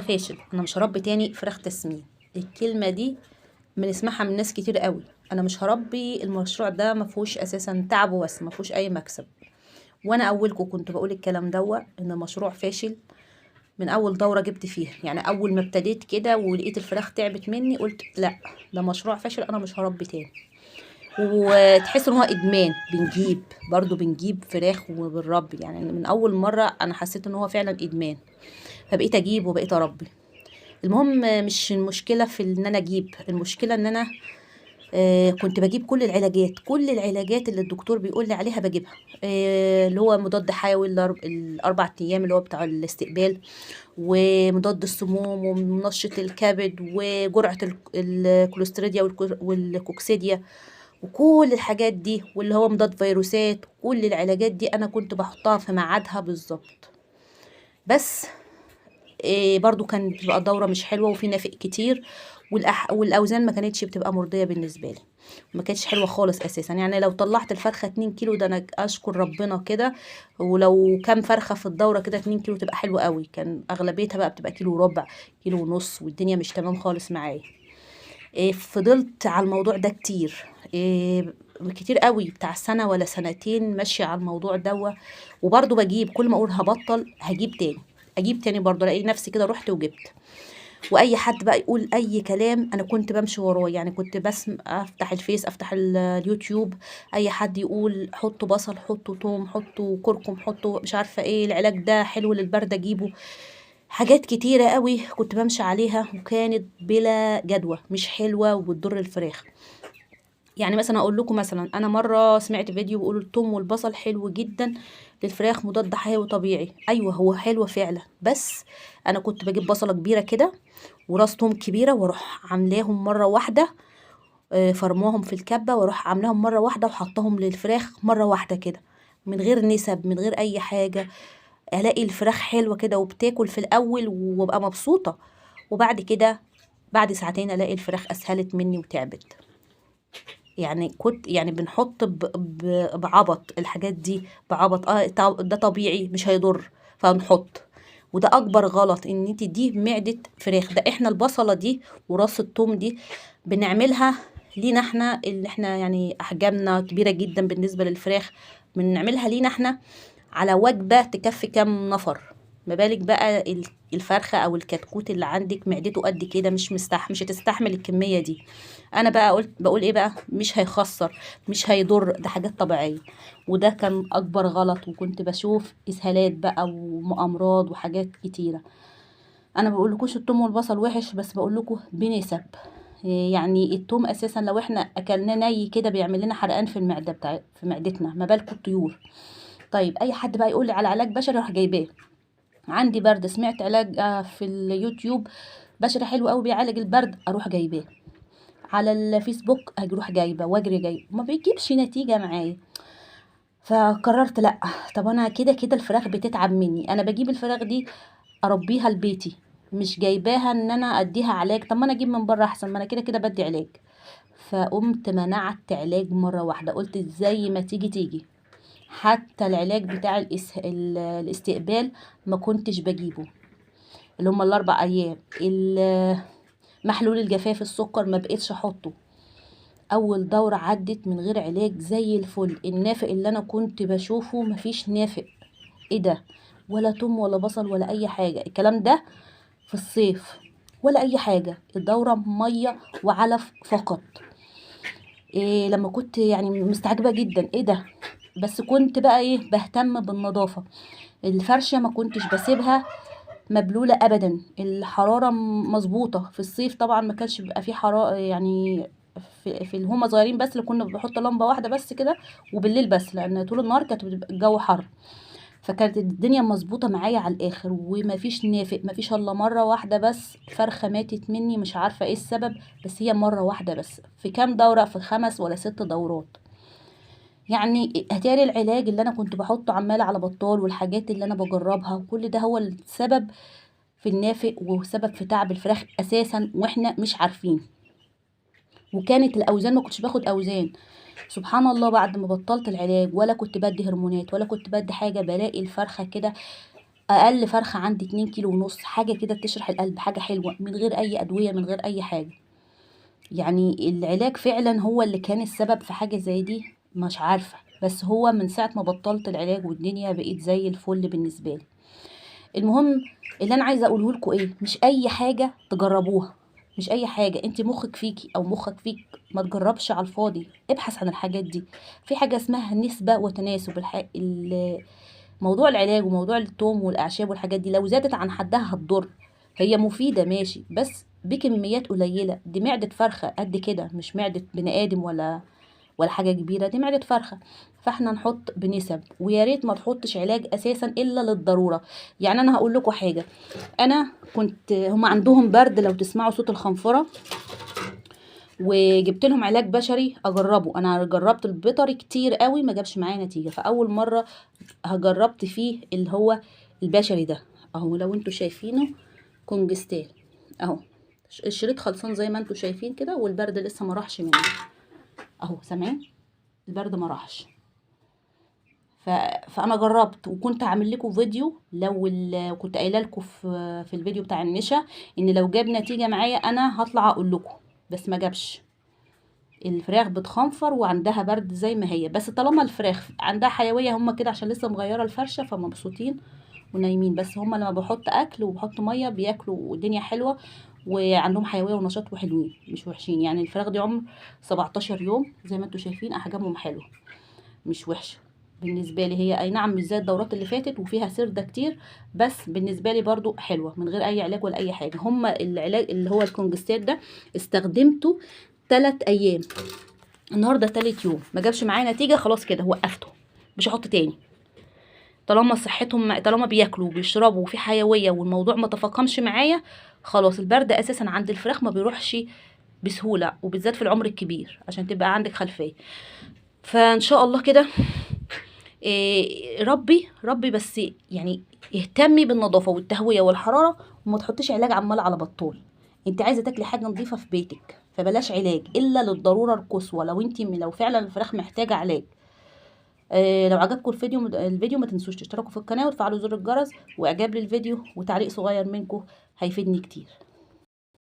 فاشل، انا مش هربي تاني فراخ تسمين. الكلمه دي بنسمعها من ناس كتير قوي. انا مش هربي، المشروع ده ما فيهوش اساسا تعب بس ما فيهوش اي مكسب. وانا اولكم كنت بقول الكلام دوا ان المشروع فاشل من اول دوره جبت فيها. يعني اول ما ابتديت كده ولقيت الفراخ تعبت مني قلت لا، ده مشروع فاشل، انا مش هربي تاني. وتحس ان هو ادمان، بنجيب فراخ وبنربي. يعني من اول مره انا حسيت ان هو فعلا ادمان، فبقيت اجيب وبقيت اربي. المهم مش المشكلة في ان انا اجيب، المشكلة ان انا كنت بجيب كل العلاجات اللي الدكتور بيقول لي عليها بجيبها. اللي هو مضاد حيوي الاربع ايام اللي هو بتاع الاستقبال، ومضاد السموم ومنشط الكبد وجرعة الكوليستيريديا والكوكسيديا وكل الحاجات دي، واللي هو مضاد فيروسات. كل العلاجات دي انا كنت بحطها في ميعادها بالظبط. بس برضو كان بتبقى الدورة مش حلوة وفي نافق كتير، والأوزان ما كانتش بتبقى مرضية بالنسبة لي، ما كانتش حلوة خالص أساسا. يعني لو طلعت الفرخة 2 كيلو ده أنا أشكر ربنا كده. ولو كام فرخة في الدورة كده 2 كيلو تبقى حلوة قوي. كان أغلبيتها بقى بتبقى كيلو وربع، كيلو ونص، والدنيا مش تمام خالص معايا. فضلت على الموضوع ده كتير، كتير قوي، بتاع سنة ولا سنتين ماشية على الموضوع دوا. وبرضه بجيب، كل ما اقول هبطل اجيب تاني برضه الاقي نفسي كده رحت وجبت. واي حد بقى يقول اي كلام انا كنت بمشي وراه. يعني كنت بس افتح الفيس، افتح اليوتيوب، اي حد يقول حطوا بصل، حطوا توم، حطوا كركم، حطوا مش عارفه ايه، العلاج ده حلو للبرد اجيبه. حاجات كتيرة قوي كنت بمشي عليها، وكانت بلا جدوى، مش حلوة وبتضر الفراخ. يعني مثلا اقول لكم، مثلا انا مره سمعت فيديو بيقولوا الثوم والبصل حلو جدا للفراخ، مضاد حيوي طبيعي. ايوه هو حلو فعلا، بس انا كنت بجيب بصله كبيره كده وراس توم كبيره واروح عاملاهم مره واحده، فرماهم في الكبه واروح عاملاهم مره واحده وحطهم للفراخ مره واحده كده، من غير نسب، من غير اي حاجه. الاقي الفراخ حلوه كده وبتاكل في الاول وابقى مبسوطه، وبعد كده بعد ساعتين الاقي الفراخ اسهلت مني وتعبت. يعني كنت يعني بنحط بعبط الحاجات دي، بعبط. ده طبيعي مش هيضر فنحط. وده اكبر غلط، ان انت دي معدة فراخ. ده احنا البصلة دي وراس الثوم دي بنعملها لينا احنا، اللي احنا يعني احجامنا كبيرة جدا بالنسبة للفراخ، بنعملها لينا احنا على وجبة تكفي كام نفر. ما بالك بقى الفرخة او الكتكوت اللي عندك معدته قد كده، مش هتستحمل الكمية دي. انا بقى بقول ايه بقى، مش هيخسر، مش هيضر، ده حاجات طبيعية. وده كان اكبر غلط، وكنت بشوف اسهالات بقى ومؤامرات وحاجات كتيرة. انا بقولكوش التوم والبصل وحش، بس بقولكوا بنسب. يعني التوم اساسا لو احنا اكلناه ني كده بيعمل لنا حرقان في المعدة في معدتنا، ما بالكوا الطيور. طيب اي حد بقى يقول لي على علاج بشري راح جايباه. عندي برد، سمعت علاج في اليوتيوب بشري حلو قوي بيعالج البرد، اروح جايباه. على الفيسبوك اروح جايبه واجري جايبه، ما بيجيبش نتيجه معايا. فقررت لا، طب انا كده كده الفراخ بتتعب مني، انا بجيب الفراخ دي اربيها لبيتي، مش جايباها ان انا اديها علاج. طب ما انا اجيب من بره احسن، ما انا كده كده بدي علاج. فقمت منعت علاج مره واحده، قلت زي ما تيجي تيجي. حتى العلاج بتاع الاستقبال ما كنتش بجيبه، اللي هم الاربع ايام. محلول الجفاف السكر ما بقيتش احطه. اول دورة عدت من غير علاج زي الفل. النافق اللي انا كنت بشوفه مفيش نافق. ايه ده؟ ولا توم ولا بصل ولا اي حاجة. الكلام ده في الصيف، ولا اي حاجة. الدورة مية وعلف فقط. إيه لما كنت يعني مستعجبة جدا، ايه ده؟ بس كنت بقى ايه، بهتم بالنظافة. الفرشة ما كنتش بسيبها مبلولة ابدا، الحرارة مظبوطة. في الصيف طبعا ما كانش بيبقى فيه حرارة يعني، في اللي هما صغيرين بس اللي كنا بنحط لمبة واحدة بس كده، وبالليل بس، لان طول النهار كانت بتبقى الجو حر. فكانت الدنيا مظبوطة معايا على الاخر، ومفيش نافق، مفيش الا مرة واحدة بس فرخة ماتت مني، مش عارفة ايه السبب، بس هي مرة واحدة بس في كام دورة، في 5 ولا 6 دورات. يعني اتاري العلاج اللي انا كنت بحطه عمال على بطال، والحاجات اللي انا بجربها، وكل ده هو السبب في النافق، وسبب في تعب الفراخ اساسا واحنا مش عارفين. وكانت الاوزان، ما كنتش باخد اوزان. سبحان الله، بعد ما بطلت العلاج ولا كنت بدي هرمونات ولا كنت بدي حاجه، بلاقي الفرخه كده اقل فرخه عندي 2 كيلو ونص، حاجه كده تشرح القلب، حاجه حلوه من غير اي ادويه، من غير اي حاجه. يعني العلاج فعلا هو اللي كان السبب في حاجه زي دي، مش عارفه، بس هو من ساعه ما بطلت العلاج والدنيا بقيت زي الفل بالنسبه لي. المهم، اللي انا عايزه اقوله لكم ايه، مش اي حاجه تجربوها، مش اي حاجه انت مخك فيكي او مخك فيك ما تجربش على الفاضي، ابحث عن الحاجات دي. في حاجه اسمها نسبه وتناسب. موضوع العلاج وموضوع التوم والاعشاب والحاجات دي لو زادت عن حدها هتضر. هي مفيده ماشي، بس بكميات قليله. دي معده فرخه قد كده، مش معده بني ادم ولا حاجه كبيره، دي معده فرخه. فاحنا نحط بنسب، ويا ريت ما تحطش علاج اساسا الا للضروره. يعني انا هقول لكم حاجه، انا كنت هم عندهم برد لو تسمعوا صوت الخنفره، وجبت لهم علاج بشري اجربه. انا جربت البيطري كتير قوي ما جابش معايا نتيجه، فاول مره جربت فيه اللي هو البشري ده. اهو لو انتوا شايفينه كونجستال اهو، الشريط خلصان زي ما انتوا شايفين كده، والبرد لسه ما راحش منه اهو، سامعين البرد ما راحش. فانا جربت، وكنت عامل لكم فيديو، لو كنت قايله لكم في الفيديو بتاع النشا ان لو جاب نتيجه معايا انا هطلع اقول لكم، بس ما جابش. الفراخ بتخنفر وعندها برد زي ما هي، بس طالما الفراخ عندها حيويه، هم كده عشان لسه مغيره الفرشه فمبسوطين ونايمين. بس هم لما بحط اكل وبحط ميه بياكلوا والدنيا حلوه، وعندهم حيويه ونشاط وحلوين مش وحشين. يعني الفراخ دي عمر 17 يوم زي ما انتوا شايفين، احجامهم حلوه مش وحشه بالنسبه لي. هي اي نعم مش زي الدورات اللي فاتت وفيها سرده كتير، بس بالنسبه لي برضو حلوه من غير اي علاج ولا اي حاجه. هم العلاج اللي هو الكونجستات ده استخدمته 3 ايام، النهارده تالت يوم ما جابش معايا نتيجه، خلاص كده وقفته، مش هحط تاني. طالما صحتهم، طالما بياكلوا وبيشربوا وفي حيويه والموضوع ما تفاقمش معايا، خلاص. البرد اساسا عند الفراخ ما بيروحش بسهوله، وبالذات في العمر الكبير، عشان تبقى عندك خلفيه. فان شاء الله كده ربي بس يعني اهتمي بالنظافه والتهويه والحراره، وما تحطيش علاج عمال على بطال. انت عايزه تاكلي حاجه نظيفه في بيتك، فبلاش علاج الا للضروره القصوى، لو فعلا الفراخ محتاجه علاج. لو عجبكم الفيديو ما تنسوش تشتركوا في القناه وتفعلوا زر الجرس، واعجاب للفيديو وتعليق صغير منكم هيفيدني كتير.